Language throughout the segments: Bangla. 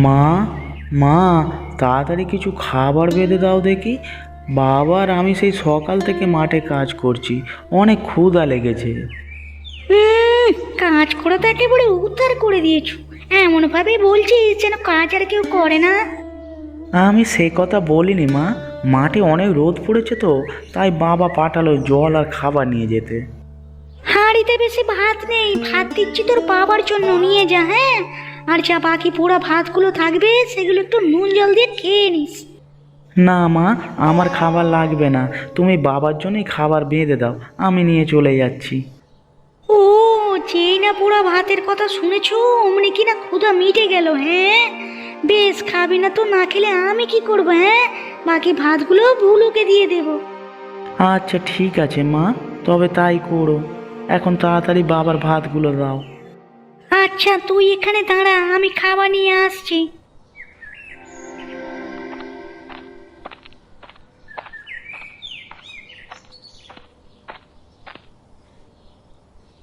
মা, মা, তাড়াতাড়ি কিছু খাবার বেঁধে দাও দেখি। বাবার আমি সেই সকাল থেকে মাঠে কাজ করছি, অনেক ক্ষুধা লেগেছে। কাজ করে তো একেবারে উদ্ধার করে দিয়েছো। এমন ভাবে বলছিস যেন কাজ আর কেউ করে না। আমি সে কথা বলিনি মা, মাঠে অনেক রোদ পড়েছে তো, তাই বাবা পাঠালো জল আর খাবার নিয়ে যেতে। হাঁড়িতে বেশি ভাত নেই, ভাত দিচ্ছি তোর বাবার জন্য, নিয়ে যা। হ্যাঁ, আর যা বাকি পোড়া ভাতগুলো থাকবে সেগুলো একটু নুন জল দিয়ে খেয়ে নিস। না মা, আমার খাবার লাগবে না, তুমি বাবার জন্যই খাবার বেঁধে দাও, আমি নিয়ে চলে যাচ্ছি। ও, যেই না পোড়া ভাতের কথা শুনেছো অমনি কি না ক্ষুধা মিটে গেল। হ্যাঁ বেশ, খাবি না তো না খেলে আমি কি করবো? হ্যাঁ, বাকি ভাতগুলো ভুলুকে দিয়ে দেবো। আচ্ছা ঠিক আছে মা, তবে তাই করো। এখন তাড়াতাড়ি বাবার ভাতগুলো দাও। আচ্ছা, তুই এখানে দাঁড়া, আমি খাবার নিয়ে আসছি।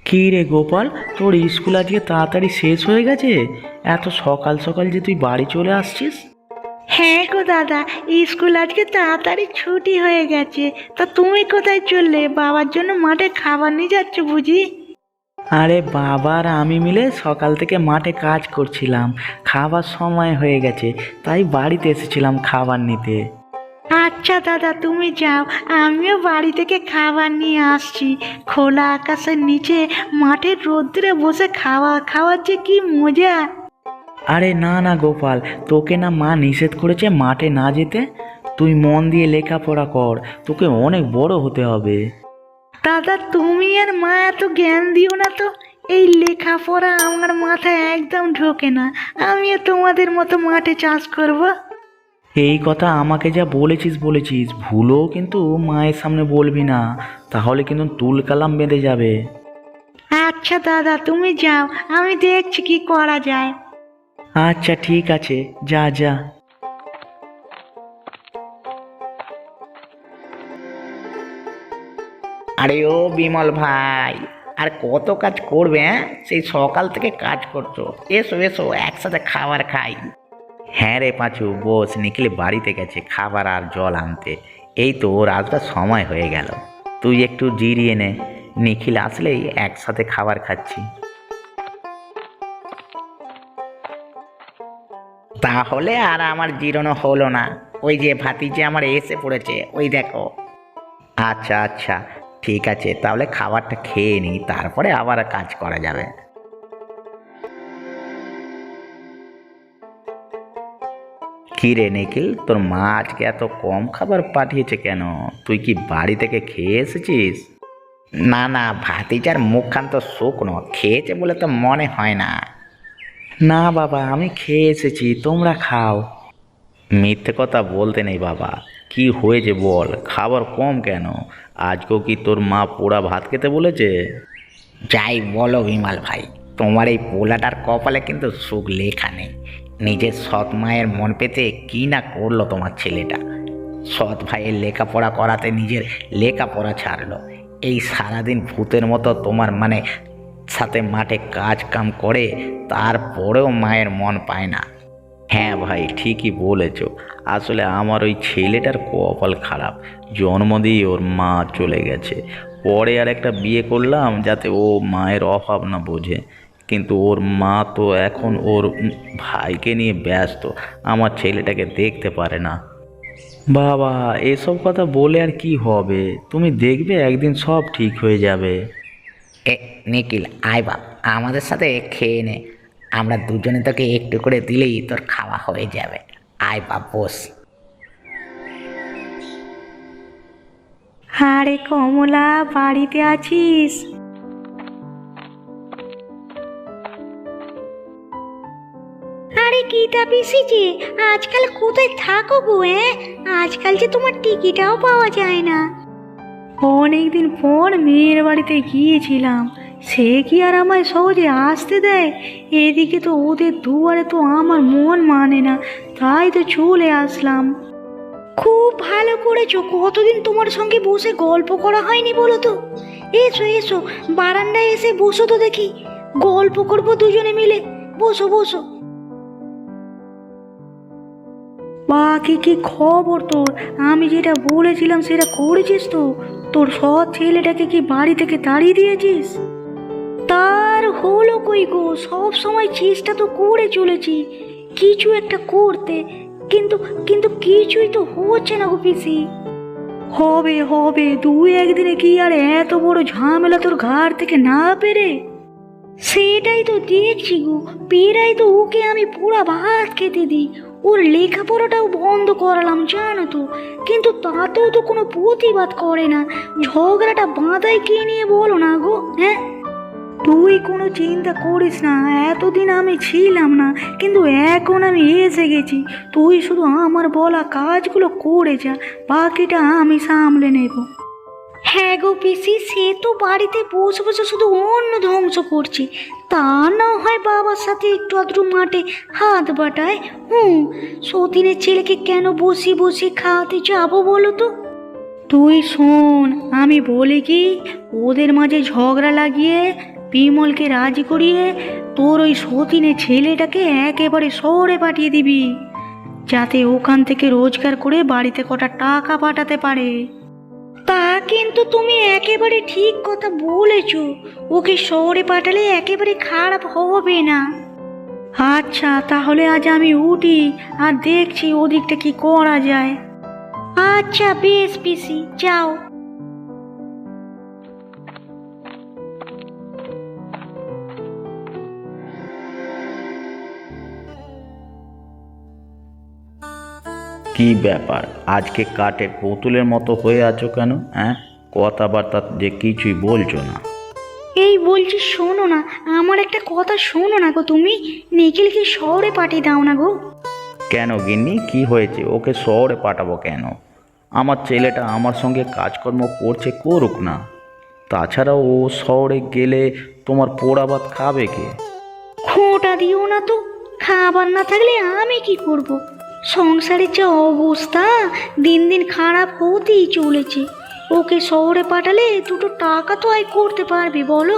কী রে গোপাল, তোর স্কুল আজকে তাড়াতাড়ি শেষ হয়ে গেছে? এত সকাল সকাল যে তুই বাড়ি চলে আসছিস? হ্যাঁ গো দাদা, স্কুল আজকে তাড়াতাড়ি ছুটি হয়ে গেছে। তা তুমি কোথায় চললে? বাবার জন্য মাঠে খাবার নিয়ে যাচ্ছ বুঝি? আরে বাবা আর আমি মিলে সকাল থেকে মাঠে কাজ করছিলাম, খাবার সময় হয়ে গেছে, তাই বাড়িতে এসেছিলাম খাবার নিতে। আচ্ছা দাদা, তুমি যাও, আমিও বাড়ি থেকে খাবার নিয়ে আসছি। খোলা আকাশের নিচে মাঠের রোদ্রে বসে খাওয়ার যে কি মজা! আরে না না গোপাল, তোকে না মা নিষেধ করেছে মাঠে না যেতে? তুই মন দিয়ে লেখাপড়া কর, তোকে অনেক বড় হতে হবে। দাদা, তুমি আর মা এত জ্ঞান দিও না তো। এই লেখাপড়া আমার মাথায় একদম ঢোকে না। আমিও তোমাদের মতো মাঠে চাষ করব। এই কথা আমাকে যা বলেছিস, ভুলও কিন্তু মায়ের সামনে বলবি না, তাহলে কিন্তু তুল কালাম বেঁধে যাবে। আচ্ছা দাদা, তুমি যাও, আমি দেখছি কি করা যায়। আচ্ছা ঠিক আছে, যা যা। আরে ও বিমল ভাই, আর কত কাজ করবে? হ্যাঁ, সেই সকাল থেকে কাজ করছো। এসো এসো, একসাথে খাবার খাই। হ্যাঁ রে পাঁচু, বস। নিখিল বাড়িতে গেছে খাবার আর জল আনতে। এই তো ওর আসবার সময় হয়ে গেল। তুই একটু জিরিয়ে নে, নিখিল আসলেই একসাথে খাবার খাচ্ছি। তাহলে আর আমার জিরানো হলো না। ওই যে ভাতিজে আমার এসে পড়েছে, ওই দেখো। আচ্ছা আচ্ছা, ঠিক আছে, তাহলে খাবারটা খেয়ে নিই, তারপরে আবার কাজ করা যাবে। কি রে নিখিল, তোর মা আজকে এত কম খাবার পাঠিয়েছে কেন? তুই কি বাড়ি থেকে খেয়ে এসেছিস? না না, ভাতিজার মুখখান তো শুকনো, খেয়েছে বলে তো মনে হয় না। না বাবা, আমি খেয়ে এসেছি, তোমরা খাও। মিথ্যে কথা বলতে নেই বাবা। কি হয়েছে বল, খাবার কম কেন? আজকেও কি তোর মা পোড়া ভাত খেতে বলেছে? যাই বলো বিমাল ভাই, তোমার এই পোলাটার কপালে কিন্তু সুখ লেখা নেই। নিজের সৎ মায়ের মন পেতে কি না করলো তোমার ছেলেটা। সৎ ভাইয়ের লেখাপড়া করাতে নিজের লেখাপড়া ছাড়লো। এই সারাদিন ভূতের মতো তোমার সাথে মাঠে কাজ কাম করে, তারপরেও মায়ের মন পায় না। হ্যাঁ ভাই, ঠিকই বলেছ। আসলে আমার ওই ছেলেটার কপাল খারাপ, জন্ম দিয়ে ওর মা চলে গেছে। পরে আর একটা বিয়ে করলাম যাতে ও মায়ের অভাব না বোঝে, কিন্তু ওর মা তো এখন ওর ভাইকে নিয়ে ব্যস্ত, আমার ছেলেটাকে দেখতে পারে না। বাবা, এসব কথা বলে আর কি হবে? তুমি দেখবে একদিন সব ঠিক হয়ে যাবে। এ নিখিল, আয় বাপ, আমাদের সাথে খেয়ে নে। আমরা দুজনে তোকে একটু করে দিলেই তোর খাওয়া হয়ে যাবে। আয় বাপ, বস। আরে কমলা, বাড়িতে আছিস? আরে গীতা পিসি যে, আজকাল কোথায় থাকো গো? আজকাল যে তোমার টিকিটাও পাওয়া যায় না। অনেকদিন পর মেয়ের বাড়িতে গিয়েছিলাম, সে কি আর আমায় সহজে আসতে দেয়? এদিকে তো ওদের দুয়ারে তো আমার মন মানে না, তাই তো চলে আসলাম। খুব ভালো করেছো, কতদিন তোমার সঙ্গে বসে গল্প করা হয়নি বলো তো। এসো এসো, বারান্দায় এসে বসো তো দেখি, গল্প করবো দুজনে মিলে। বসো বসো। বাকি কি খবর তোর? আমি যেটা বলেছিলাম সেটা করেছিস তো? তোর সৎ ছেলেটাকে কি বাড়ি থেকে তাড়িয়ে দিয়েছিস? তার হলো কই গো, সব সময় চেষ্টা তো করে চলেছি কিছু একটা করতে, কিন্তু কিন্তু কিছুই তো হচ্ছে না গো পিসি। হবে হবে, দুই একদিনে কি আর এত বড় ঝামেলা তোর ঘাড় থেকে না পেরে? সেটাই তো দেখছি গো, পেরাই তো ওকে আমি পুরা ভাত খেতে দিই, ওর লেখাপড়াটাও বন্ধ করালাম জানো তো, কিন্তু তাতেও তো কোনো প্রতিবাদ করে না। ঝগড়াটা বাঁধায় কে নিয়ে বলো না গো? হ্যাঁ, তুই কোনো চিন্তা করিস না, এতদিন আমি ছিলাম না, কিন্তু এখন আমি এসে গেছি। তুই শুধু আমার বলা কাজগুলো করে যা, বাকিটা আমি সামলে নেব। হ্যাঁ গো পিসি, সে তো বাড়িতে বসে বসে শুধু অন্ন ধ্বংস করছে, তা না হয় বাবার সাথে একটু আধটু মাঠে হাত বাটায়। সতীনের ছেলেকে কেন বসে বসে খাওয়াতে যাবো বলো তো? তুই শোন, আমি বলি কি, ওদের মাঝে ঝগড়া লাগিয়ে বিমলকে রাজি করিয়ে তোর ওই সতীনের ছেলেটাকে একেবারে শহরে পাঠিয়ে দিবি, যাতে ওখান থেকে রোজগার করে বাড়িতে কটা টাকা পাঠাতে পারে। তা কিন্তু তুমি একেবারে ঠিক কথা বলেছ, ওকে শহরে পাঠালে একেবারে খারাপ হবে না। আচ্ছা তাহলে আজ আমি উঠি আর দেখছি ওদিকটা কি করা যায়। আচ্ছা বেশ পিসি, যাও। কি ব্যাপার, আজকে কাঠের পুতুলের মতো হয়ে আছো কেন? হ্যাঁ, কথাবার্তা যে কিছুই বলছো না। এই বলছি শোনো না, আমার একটা কথা শোনো না গো, তুমি নিখিলকে শহরে পাঠিয়ে দাও না গো। কেন গিন্নি, কি হয়েছে? ওকে শহরে পাঠাবো কেন? আমার ছেলেটা আমার সঙ্গে কাজকর্ম করছে, করুক না। তাছাড়া ও শহরে গেলে তোমার পোড়া ভাত খাবে কে? খোঁটা দিও না তো, খাবার না থাকলে আমি কি করব? সংসারের যে অবস্থা দিন দিন খারাপ হতেই চলেছে, ওকে শহরে পাঠালে দুটো টাকা তো আয় করতে পারবি বলো?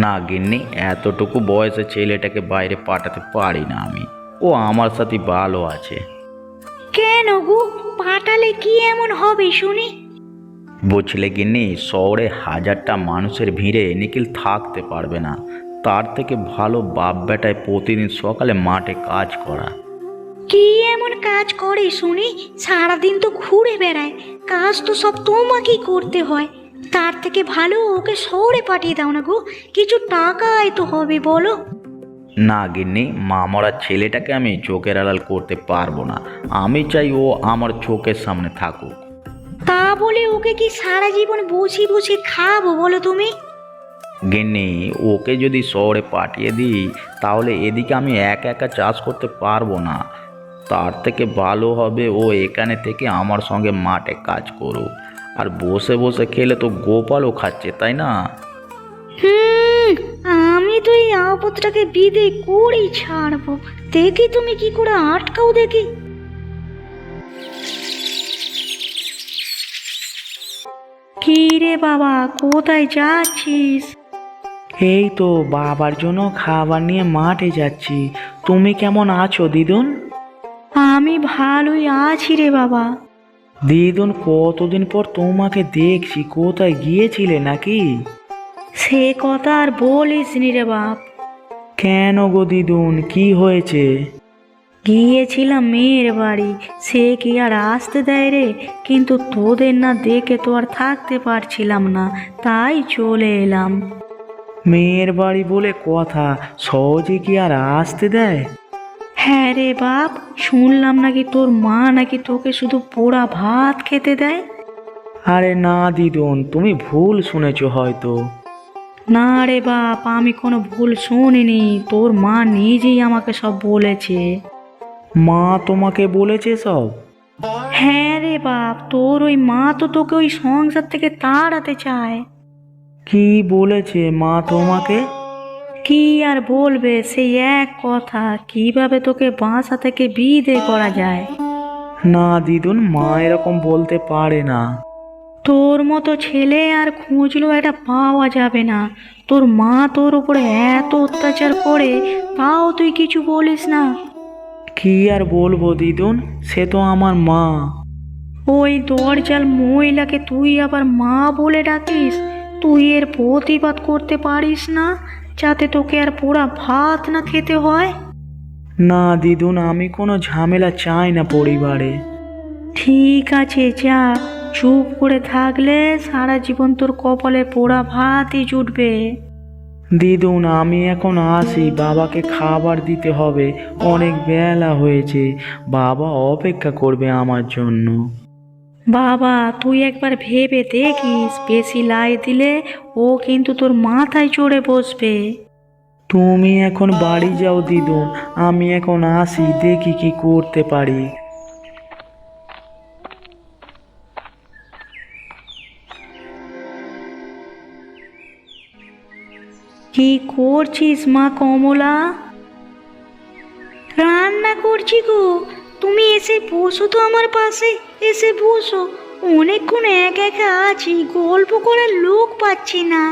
না গিন্নি, এতটুকু বয়সে ছেলেটাকে বাইরে পাঠাতে পারি না আমি। ও আমার সাথে ভালো আছে। কেন গো, পাঠালে কি এমন হবে শুনি? বুঝলে গিন্নি, শহরে হাজারটা মানুষের ভিড়ে নিখিল থাকতে পারবে না। তার থেকে ভালো বাপ বেটায় প্রতিদিন সকালে মাঠে কাজ করা। কি এমন কাজ করে শুনি? সারাদিন তো ঘুরে বেড়ায়, কাজ তো সব তোমাকেই করতে হয়। তার থেকে ভালো ওকে শহরে পাঠিয়ে দাও না গো, কিছু টাকা আয় তো হবে বলো? না গিন্নি, মামরা ছেলেটাকে আমি চোখের আড়াল করতে পারবো না। আমি চাই ও আমার চোখের সামনে থাকুক। তা বলে ওকে কি সারা জীবন বসে বসে খাবো বলো তুমি? গিন্নি, ওকে যদি শহরে পাঠিয়ে দিই তাহলে এদিকে আমি একা একা চাষ করতে পারবো না। তার থেকে ভালো হবে ও এখানে থেকে আমার সঙ্গে মাঠে কাজ করুক। আর বসে বসে খেলে তো গোপালও খাচ্ছে, তাই না? আমি তো এই আপদটাকে বিদে করেই ছাড়বো, দেখি তুমি কি করে আটকাও দেখি। কি রে বাবা, কোথায় যাচ্ছিস? এই তো বাবার জন্য খাবার নিয়ে মাঠে যাচ্ছি। তুমি কেমন আছো দিদুন? আমি ভালোই আছি রে বাবা। দিদুন, কতদিন পর তোমাকে দেখছি, কোথায় গিয়েছিলে নাকি? সে কথা আর বলিস নি রে বাপ। কেন গো দিদুন, কি হয়েছে? গিয়েছিলাম মেয়ের বাড়ি, সে কি আর আসতে দেয় রে? কিন্তু তোদের না দেখে তো আর থাকতে পারছিলাম না, তাই চলে এলাম। মেয়ের বাড়ি বলে কথা, সহজে কি আর আসতে দেয়? হ্যাঁ রে বাপ, শুনলাম নাকি তোর মা নাকি তোকে শুধু পোড়া ভাত খেতে দেয়। আরে না দিদুন, তুমি ভুল শুনেছো হয়তো। না রে বাপ, আমি কোনো ভুল শুনিনি, তোর মা নিজেই আমাকে সব বলেছে। মা তোমাকে বলেছে সব? হ্যাঁ রে বাপ, তোর ওই মা তো তোকে ওই সংসার থেকে তাড়াতে চায়। কি বলেছে মা তোমাকে? কি আর বলবে, সেই এক কথা, কিভাবে তোকে বাসা থেকে বিদে করা যায়। না দিদুন, মা এরকম বলতে পারে না। তোর মতো ছেলে আর খুঁজলেও এটা পাওয়া যাবে না। তোর মা তোর উপরে এত অত্যাচার করে, তাও তুই কিছু বলিস না। কি আর বলবো দিদুন, সে তো আমার মা। ওই দরজাল মহিলাকে তুই আবার মা বলে ডাকিস? তুই এর প্রতিবাদ করতে পারিস না, যাতে তোকে আর পোড়া ভাত না খেতে হয়? না দিদুন, আমি কোনো ঝামেলা চাই না পরিবারে। ঠিক আছে, যা। চুপ করে থাকলে সারা জীবন তোর কপালে পোড়া ভাতই জুটবে। দিদুন আমি এখন আসি, বাবাকে খাবার দিতে হবে, অনেক বেলা হয়েছে, বাবা অপেক্ষা করবে আমার জন্য। বাবা, তুই একবার ভেবে দেখিস, বেশি লাই দিলে ও কিন্তু তোর মাথায় চড়ে বসবে। তুমি এখন বাড়ি যাও দিদুন, আমি এখন আসি, দেখি কি করতে পারি। কি করছিস মা কমলা? রান্না করছি গো। তুমি এসে বসো তো আমার পাশে, এসে বসো। অনেকক্ষণ একা একা আছি, গল্প করার লোক পাচ্ছি না।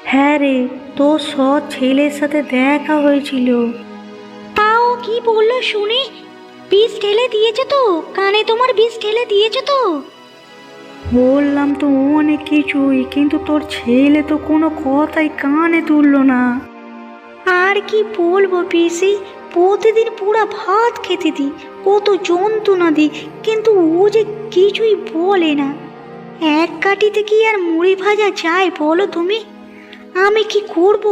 হ্যাঁ রে, তোর সৎ ছেলের সাথে দেখা হয়েছিল। তাও কি বললো শুনি? বিষ ঢেলে দিয়েছে তো? কানে তোমার বিষ ঢেলে দিয়েছে তো? বললাম তো অনেক কিছুই, কিন্তু তোর ছেলে তো কোনো কথাই কানে তুললো না। আর কি বলবো পিসি, প্রতিদিন পুরা ভাত খেতে দিই, কত যন্ত্রণা দিই, কিন্তু ও যে কিছুই বলে না। এক কাঠিতে কি আর মুড়ি ভাজা যায় বলো তুমি? আমি কি করব,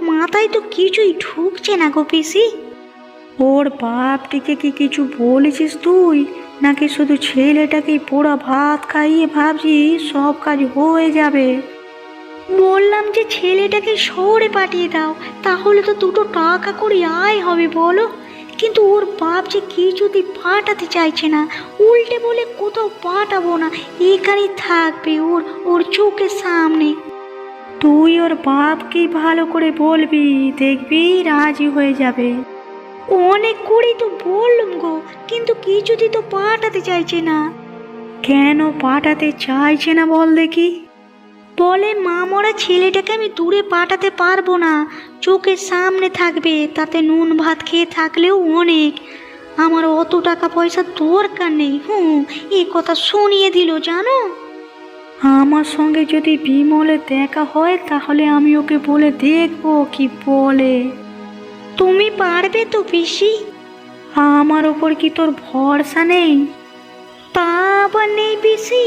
মাথায় তো কিছুই ঢুকছে না গো পিসি। ওর বাপটিকে কি কিছু বলেছিস তুই, নাকি শুধু ছেলেটাকেই পোড়া ভাত খাইয়ে ভাবছিস সব কাজ হয়ে যাবে? বললাম যে ছেলেটাকে শহরে পাঠিয়ে দাও, তাহলে তো দুটো টাকা করে আয় হবে বলো। কিন্তু ওর বাপ যে কিছুতেই পাঠাতে চাইছে না, উল্টে বলে কোথাও পাঠাবো না, এখানেই থাকবে ওর ওর চোখের সামনে। তুই ওর বাপকেই ভালো করে বলবি, দেখবি রাজি হয়ে যাবে। অনেক করেই তো বললাম গো, কিন্তু কিছুতেই তো পাঠাতে চাইছে না। কেন পাঠাতে চাইছে না বল দেখি? বলে মা মরা ছেলেটাকে আমি দূরে পাঠাতে পারবো না, চোখের সামনে থাকবে, তাতে নুন ভাত খেয়ে থাকলেও অনেক। আমার অত টাকা পয়সা দরকার নেই। এই কথা শুনিয়ে দিল জানো। আমার সঙ্গে যদি বিমলের দেখা হয়, তাহলে আমি ওকে বলে দেখবো কি বলে। তুমি পারবে তো পিসি? আমার ওপর কি তোর ভরসা নেই? তা আবার নেই পিসি,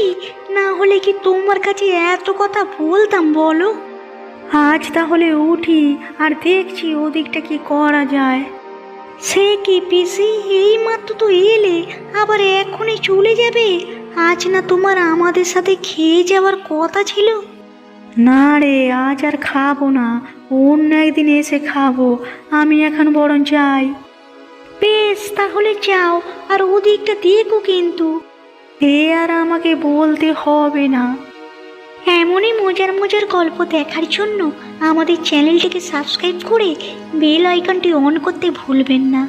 না হলে কি তোমার কাছে এত কথা বলতাম বলো? আজ তাহলে উঠি আর দেখছি ওদিকটা কি করা যায়। সে কি পিসি, এই মাত্র তো এলে, আবার এখনই চলে যাবে? আজ না তোমার আমাদের সাথে খেয়ে যাওয়ার কথা ছিল? না রে, আজ আর খাবো না, অন্য একদিন এসে খাবো। আমি এখন বরং যাই। বেশ, তাহলে যাও, আর ওদিকটা দেখো কিন্তু। এ আর আমাকে বলতে হবে না। এমনই মজার মজার গল্প দেখার জন্য আমাদের চ্যানেলটিকে সাবস্ক্রাইব করে বেল আইকনটি অন করতে ভুলবেন না।